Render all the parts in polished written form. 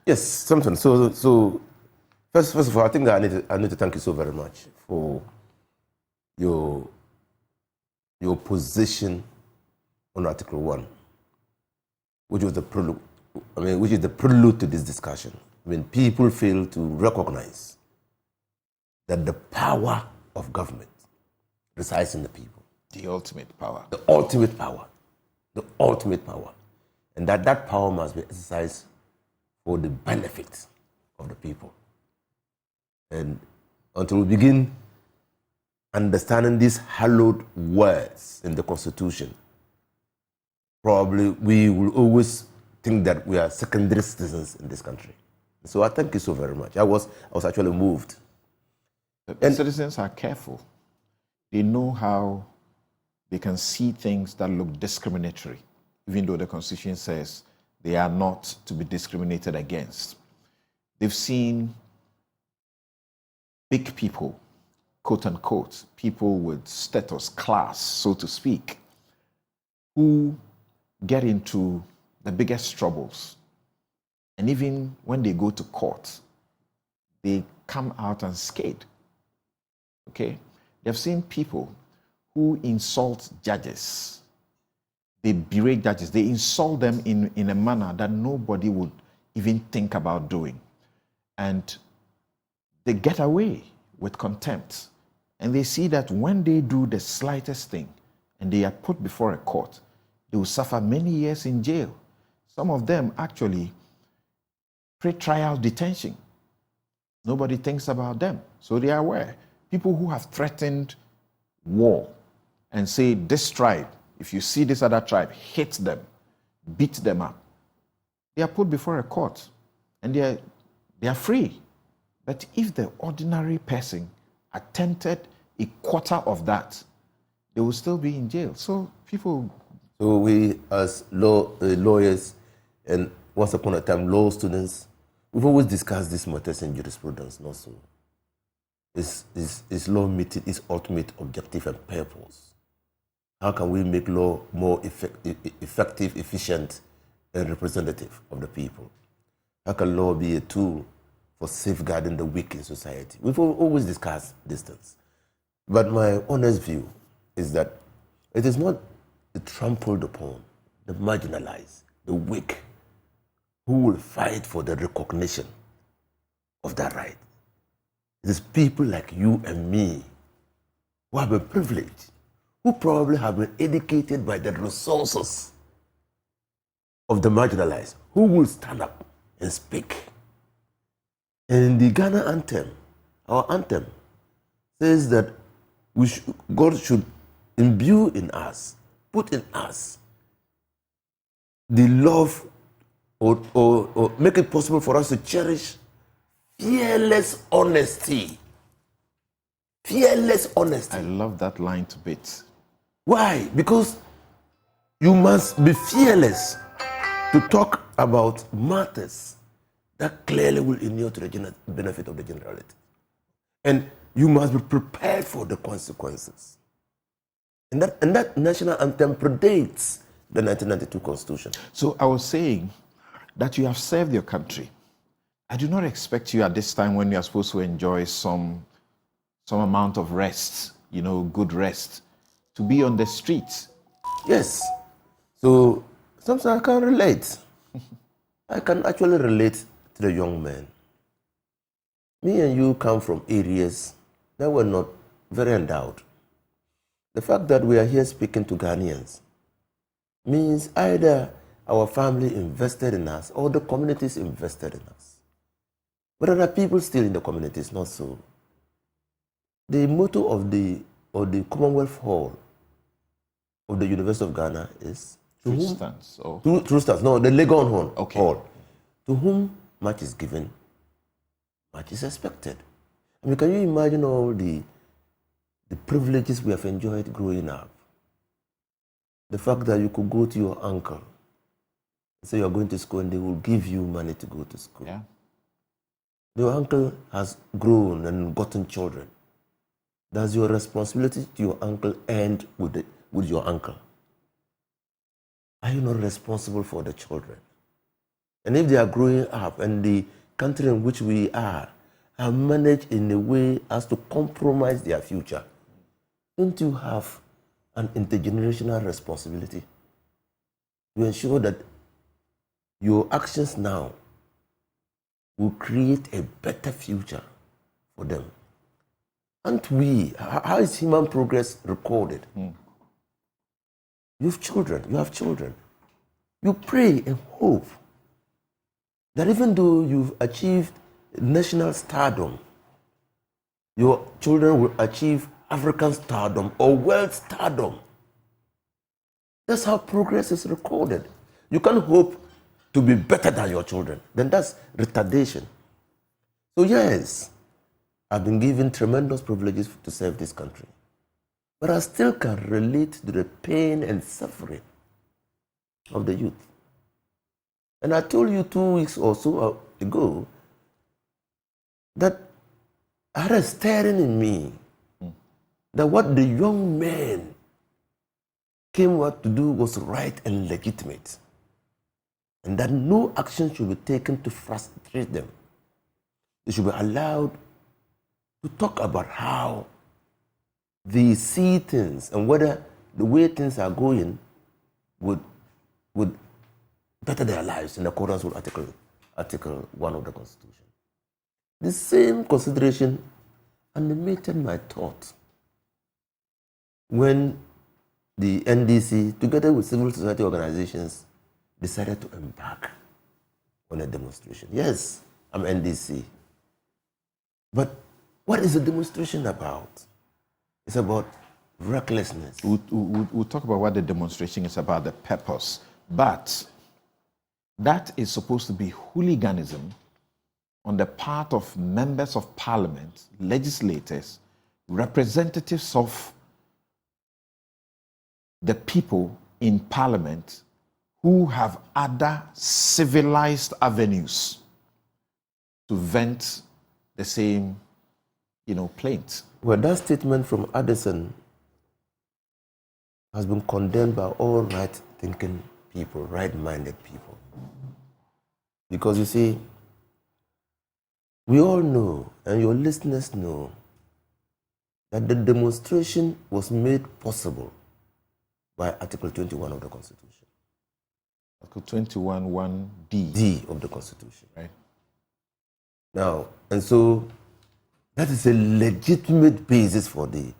Yes, something. So first of all, I think I need to thank you so very much for your position on Article 1, which was the prelude. Which is the prelude to this discussion. When people fail to recognize that the power of government resides in the people. The ultimate power. The ultimate power. The ultimate power. And that power must be exercised for the benefit of the people. And until we begin understanding these hallowed words in the Constitution, probably we will always think that we are secondary citizens in this country. So I thank you so very much. I was actually moved. And citizens are careful. They know how they can see things that look discriminatory, even though the Constitution says they are not to be discriminated against. They've seen big people, quote unquote, people with status, class, so to speak, who get into the biggest troubles. And even when they go to court, they come out unscathed. Okay? They've seen people who insult judges. They berate judges. They insult them in a manner that nobody would even think about doing. And they get away with contempt. And they see that when they do the slightest thing and they are put before a court, they will suffer many years in jail. Some of them actually pre-trial detention. Nobody thinks about them. So they are aware. People who have threatened war and say, this tribe, if you see this other tribe, hit them, beat them up. They are put before a court and they are free. But if the ordinary person attempted a quarter of that, they will still be in jail. So people... So we as lawyers and once upon a time law students, we've always discussed these matters in jurisprudence, not so. Is law meeting its ultimate objective and purpose? How can we make law more effective, efficient, and representative of the people? How can law be a tool for safeguarding the weak in society? We've always discussed these things. But my honest view is that it is not the trampled upon, the marginalized, the weak, who will fight for the recognition of that right. It is people like you and me who have been privileged, who probably have been educated by the resources of the marginalized, who will stand up and speak. And the Ghana anthem, our anthem, says that God should imbue in us, put in us the love or make it possible for us to cherish fearless honesty. Fearless honesty. I love that line to bits. Why? Because you must be fearless to talk about matters that clearly will inure to the benefit of the generality. And you must be prepared for the consequences. And that national anthem predates the 1992 Constitution. So I was saying that you have served your country. I do not expect you at this time when you are supposed to enjoy some amount of rest, good rest, to be on the streets. Yes. So sometimes I can relate. I can actually relate to the young man. Me and you come from areas that were not very endowed. The fact that we are here speaking to Ghanaians means either our family invested in us or the communities invested in us. But there are people still in the communities, not so. The motto of the Commonwealth Hall of the University of Ghana is True stance. True stance. No, the Legon Hall. Okay. Hall. To whom much is given, much is expected. I mean, can you imagine all the privileges we have enjoyed growing up? The fact that you could go to your uncle and say you're going to school and they will give you money to go to school. Yeah. Your uncle has grown and gotten children. Does your responsibility to your uncle end with your uncle? Are you not responsible for the children? And if they are growing up and the country in which we are managed in a way as to compromise their future, don't you have an intergenerational responsibility to ensure that your actions now will create a better future for them? Aren't we? How is human progress recorded? You have children. You pray and hope that even though you've achieved national stardom, your children will achieve African stardom or world stardom. That's how progress is recorded. You can't hope to be better than your children. Then that's retardation. So yes, I've been given tremendous privileges to serve this country. But I still can relate to the pain and suffering of the youth. And I told you 2 weeks or so ago that I had a stirring in me that what the young men came out to do was right and legitimate, and that no action should be taken to frustrate them. They should be allowed to talk about how they see things and whether the way things are going would better their lives in accordance with Article 1 of the Constitution. The same consideration animated my thoughts when the NDC, together with civil society organizations, decided to embark on a demonstration. Yes, I'm NDC. But what is the demonstration about? It's about recklessness. We'll talk about what the demonstration is about, the purpose. But that is supposed to be hooliganism on the part of members of parliament, legislators, representatives of the people in parliament who have other civilized avenues to vent the same, plaint. Well, that statement from Addison has been condemned by all right-thinking people, right-minded people. Because you see, we all know, and your listeners know, that the demonstration was made possible by Article 21 of the Constitution. Article 21, 1D. D of the Constitution. Right. Now, and so that is a legitimate basis for the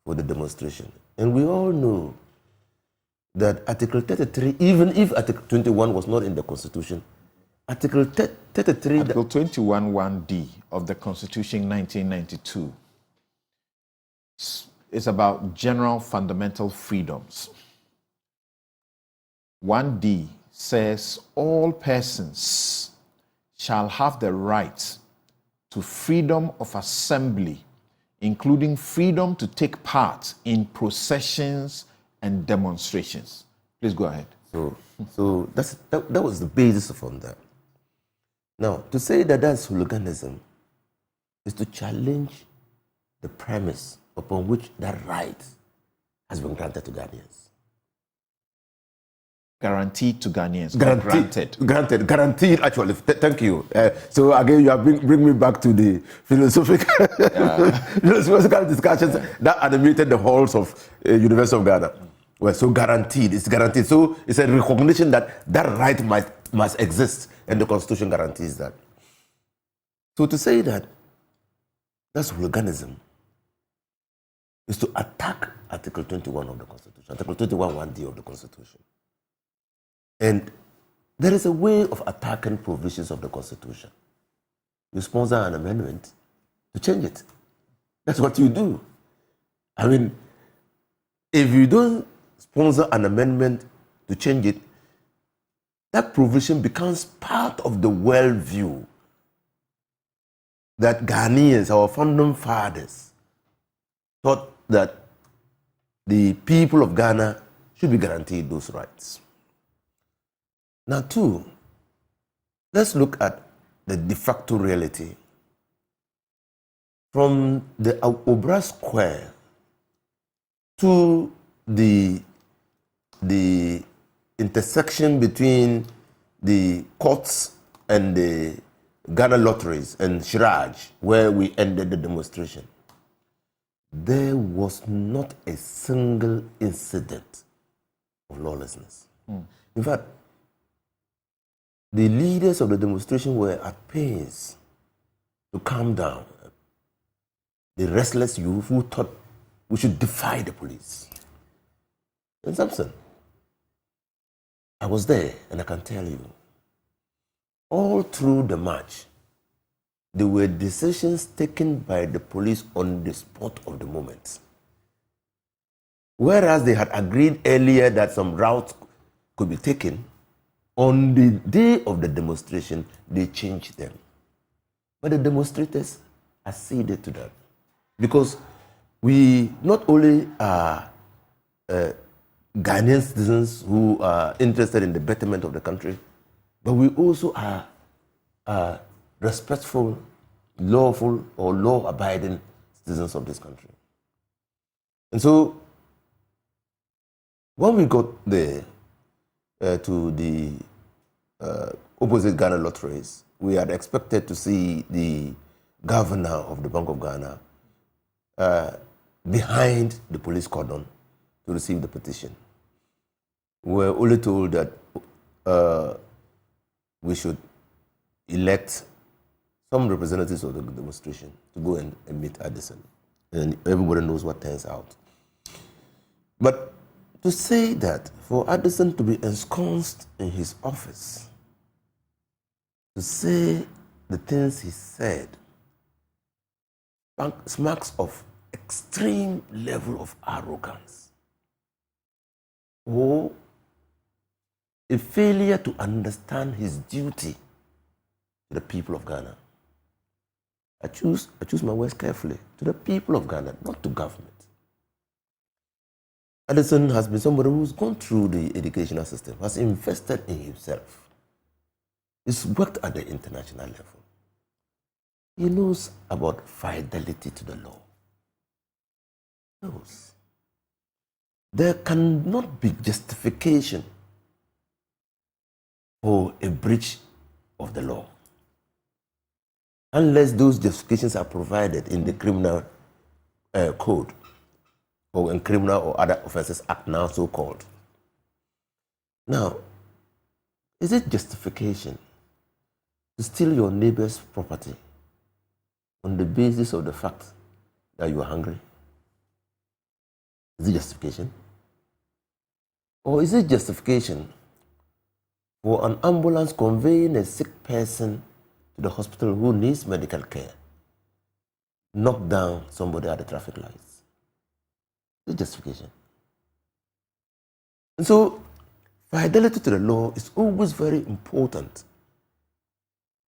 demonstration. And we all know that Article 33, even if Article 21 was not in the Constitution, Article 33... Article 21, 1D of the Constitution 1992 is about general fundamental freedoms. 1D says all persons shall have the right to freedom of assembly, including freedom to take part in processions and demonstrations. Please go ahead. So that was the basis of that. Now, to say that that's hooliganism is to challenge the premise upon which that right has been granted to Ghanaians. Guaranteed to Ghanaians. Guaranteed, actually. Thank you. So again, you have bring me back to the philosophical discussions that animated the halls of University of Ghana. Well, so guaranteed, it's guaranteed. So it's a recognition that that right must exist, and the Constitution guarantees that. So to say that that's hooliganism is to attack Article 21 of the Constitution, Article 21 1D of the Constitution. And there is a way of attacking provisions of the Constitution. You sponsor an amendment to change it. That's what you do. I mean, if you don't sponsor an amendment to change it, that provision becomes part of the worldview that Ghanaians, our founding fathers, thought that the people of Ghana should be guaranteed those rights. Now, two, let's look at the de facto reality. From the Obra Square to the intersection between the courts and the Ghana lotteries and Shiraj, where we ended the demonstration, there was not a single incident of lawlessness. In fact, the leaders of the demonstration were at pains to calm down the restless youth who thought we should defy the police. In Samson, I was there, and I can tell you, all through the march, there were decisions taken by the police on the spot of the moment. Whereas they had agreed earlier that some routes could be taken, on the day of the demonstration, they changed them. But the demonstrators acceded to that. Because we not only are Ghanaian citizens who are interested in the betterment of the country, but we also are respectful, lawful, or law-abiding citizens of this country. And so, when we got there to the opposite Ghana lotteries, we had expected to see the governor of the Bank of Ghana behind the police cordon to receive the petition. We were only told that we should elect some representatives of the demonstration to go and meet Addison. And everybody knows what turns out. But to say that for Addison to be ensconced in his office, to say the things he said, smacks of extreme level of arrogance, or a failure to understand his duty to the people of Ghana. I choose my words carefully. To the people of Ghana, not to government. Addison has been somebody who's gone through the educational system, has invested in himself. He's worked at the international level. He knows about fidelity to the law. He knows. There cannot be justification for a breach of the law unless those justifications are provided in the criminal code or in Criminal or Other Offences Act, now so called. Now, is it justification to steal your neighbor's property on the basis of the fact that you are hungry? Is it justification? Or is it justification for an ambulance conveying a sick person to the hospital who needs medical care, knock down somebody at the traffic lights? Is it justification? And so, fidelity to the law is always very important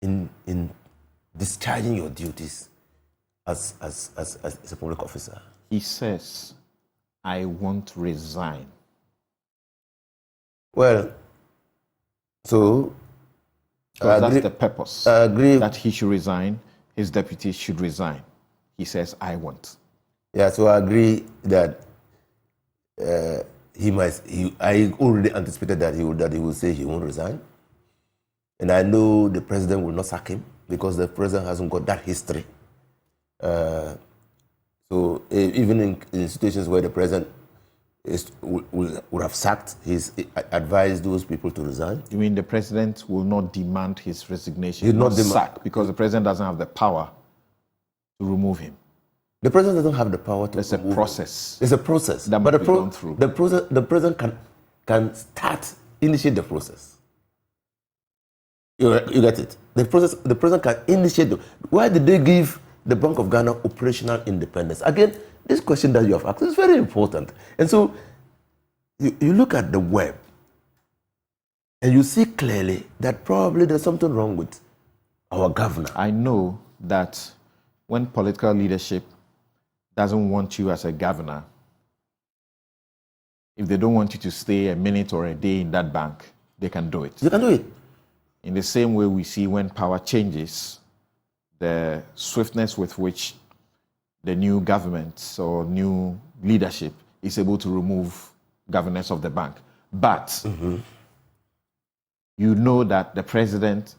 in discharging your duties as a public officer. He says, I won't resign. Well, so that's the purpose. I agree that he should resign, his deputy should resign. He says, I won't. Yeah, so I agree that I already anticipated that he would say he won't resign. And I know the president will not sack him because the president hasn't got that history. So even in situations where the president would have sacked, he's advised those people to resign. You mean the president will not demand his resignation, he'll not sack, because the president doesn't have the power to remove him? The president doesn't have the power to. There's a process. There's a process that must be gone through. The president can initiate the process. You get it? The president can initiate. Why did they give the Bank of Ghana operational independence? Again, this question that you have asked is very important. And so you look at the web and you see clearly that probably there's something wrong with our governor. I know that when political leadership doesn't want you as a governor, if they don't want you to stay a minute or a day in that bank, they can do it. They can do it. In the same way we see when power changes, the swiftness with which the new government or new leadership is able to remove governance of the bank. But you know that the president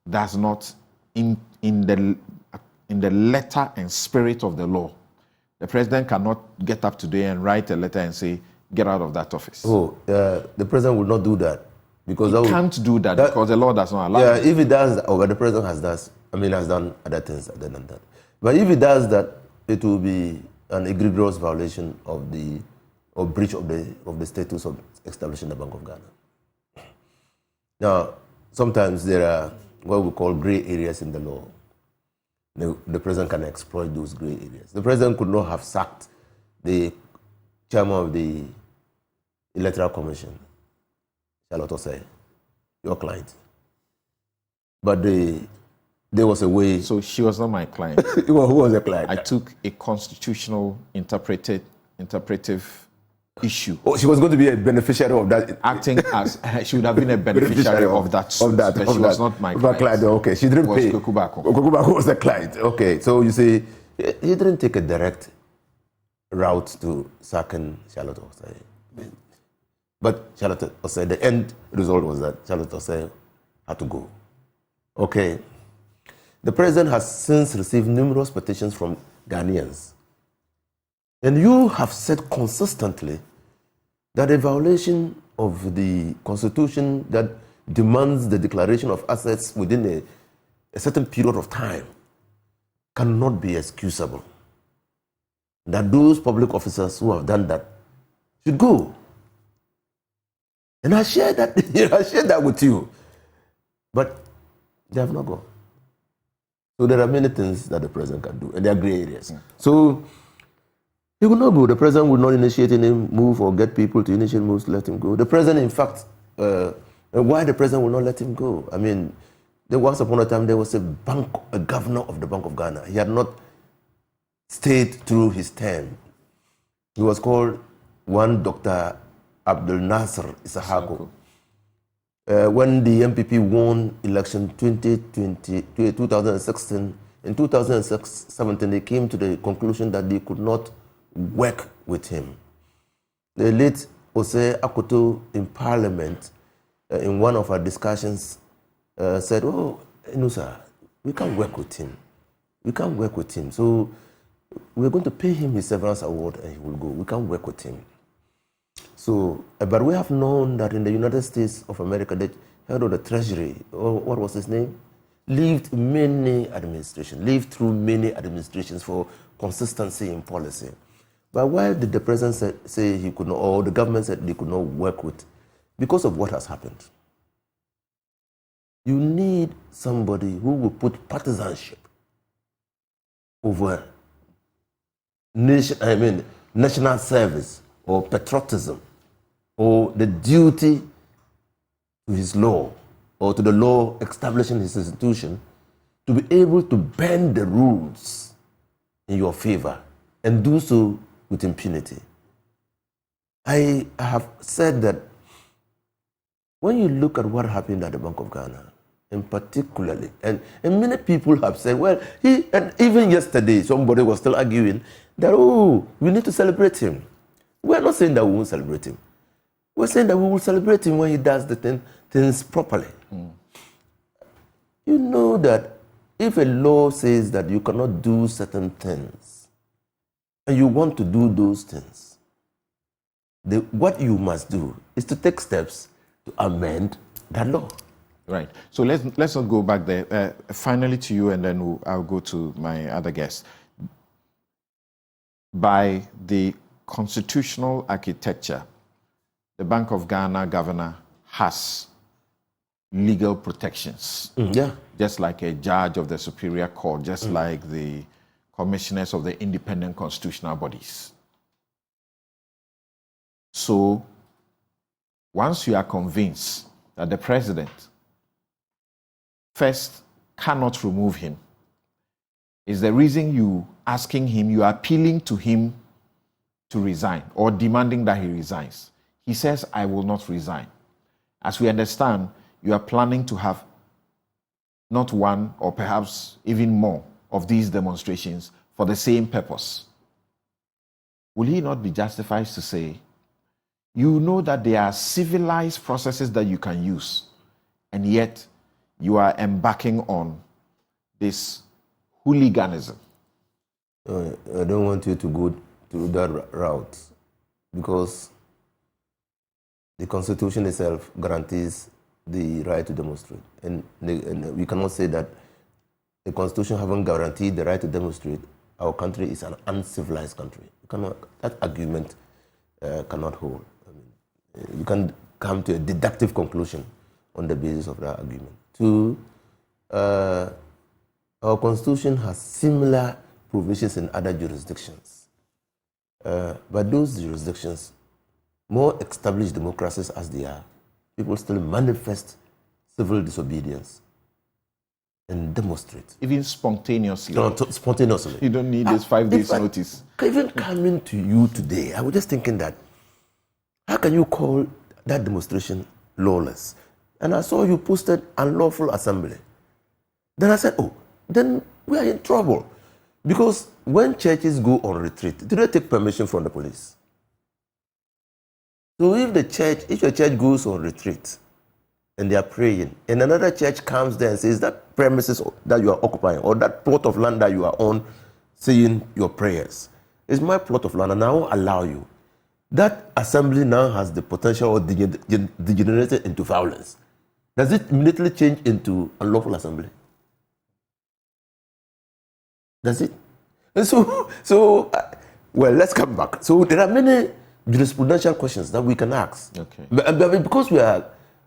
does not, in the letter and spirit of the law, the president cannot get up today and write a letter and say, get out of that office. Oh, the president will not do that. Because he can't do that because the law does not allow it. it. If he does, or the president has done other things other than that. But if he does that, it will be an egregious violation of or breach of the status of establishing the Bank of Ghana. Now, sometimes there are what we call gray areas in the law. The president can exploit those gray areas. The president could not have sacked the chairman of the Electoral Commission, Charlotte Osei, your client. But there was a way. So she was not my client. Who was the client? I took a constitutional interpretive issue. Oh, she was going to be a beneficiary of that. Acting as she would have been a beneficiary of that suit, but she was not my client. Okay, she didn't pay. Kokubako. Kokubako was the client. Okay, so you see, he didn't take a direct route to sacking Charlotte Osei. But Charlotte Osei, the end result was that Charlotte Osei had to go. Okay. The president has since received numerous petitions from Ghanaians. And you have said consistently that a violation of the constitution that demands the declaration of assets within a certain period of time cannot be excusable. That those public officers who have done that should go. And I share that with you. But they have not gone. So there are many things that the president can do, and there are gray areas. So he will not go. The president will not initiate any move or get people to initiate moves to let him go. The president, in fact, why the president will not let him go? I mean, once upon a time there was a governor of the Bank of Ghana. He had not stayed through his term. He was called one Dr. Abdul Nasser Isahako. When the MPP won election 2016, in 2017 they came to the conclusion that they could not work with him. The late Osei Akoto in Parliament, in one of our discussions, said, "Oh, Inusah, we can't work with him. We can't work with him. So we're going to pay him his severance award and he will go. We can't work with him." So, but we have known that in the United States of America, the head of the Treasury, or what was his name, lived through many administrations for consistency in policy. But why did the president say he could not, or the government said they could not work with? Because of what has happened. You need somebody who will put partisanship over national service or patriotism, or the duty to his law, or to the law establishing his institution, to be able to bend the rules in your favor and do so with impunity. I have said that when you look at what happened at the Bank of Ghana, and particularly, and many people have said, well, and even yesterday, somebody was still arguing that, oh, we need to celebrate him. We're not saying that we won't celebrate him. We're saying that we will celebrate him when he does the things properly. You know that if a law says that you cannot do certain things, and you want to do those things, what you must do is to take steps to amend that law. Right. So let's not go back there. Finally to you, and then I'll go to my other guest. By the constitutional architecture, the Bank of Ghana governor has legal protections. Just like a judge of the Superior Court, just like the commissioners of the independent constitutional bodies. So, once you are convinced that the president first cannot remove him, is the reason you are appealing to him to resign or demanding that he resigns. He says, I will not resign. As we understand, you are planning to have not one or perhaps even more of these demonstrations for the same purpose. Will he not be justified to say, you know that there are civilized processes that you can use, and yet you are embarking on this hooliganism? I don't want you to go to that route, because the Constitution itself guarantees the right to demonstrate. And we cannot say that the Constitution haven't guaranteed the right to demonstrate. Our country is an uncivilized country. That argument cannot hold. You can come to a deductive conclusion on the basis of that argument. Two, our Constitution has similar provisions in other jurisdictions. But those jurisdictions, more established democracies as they are, people still manifest civil disobedience and demonstrate. Even spontaneously? No, spontaneously. You don't need this 5 days notice. Even coming to you today, I was just thinking that, how can you call that demonstration lawless? And I saw you posted unlawful assembly. Then I said, oh, then we are in trouble. Because when churches go on retreat, do they take permission from the police? So if the church goes on retreat and they are praying, and another church comes there and says that premises that you are occupying or that plot of land that you are on saying your prayers is my plot of land and I will allow you, that assembly now has the potential of degenerated into violence. Does it immediately change into unlawful assembly? Does it? And well, let's come back. So there are many jurisprudential questions that we can ask. Okay. But because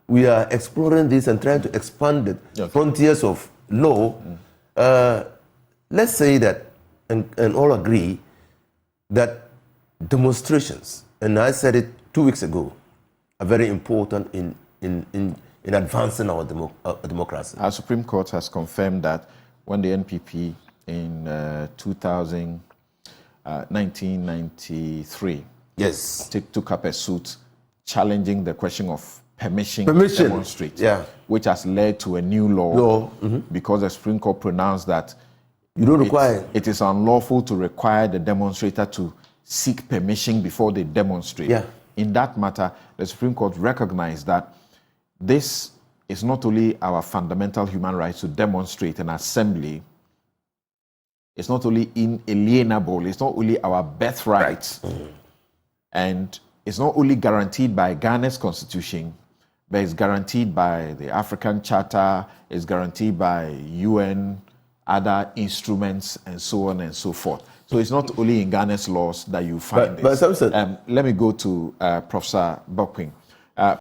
we are exploring this and trying to expand the frontiers of law, let's say that, and all agree, that demonstrations, and I said it 2 weeks ago, are very important in advancing our democracy. Our Supreme Court has confirmed that when the NPP in 1993 took up a suit challenging the question of permission to demonstrate, which has led to a new law. Because the Supreme Court pronounced that you don't require it is unlawful to require the demonstrator to seek permission before they demonstrate. In that matter, the Supreme Court recognized that this is not only our fundamental human rights to demonstrate and assembly, it's not only inalienable, it's not only our birthright, and it's not only guaranteed by Ghana's constitution, but it's guaranteed by the African Charter, it's guaranteed by UN, other instruments, and so on and so forth. So it's not only in Ghana's laws that you find this. But let me go to Professor Bokwing.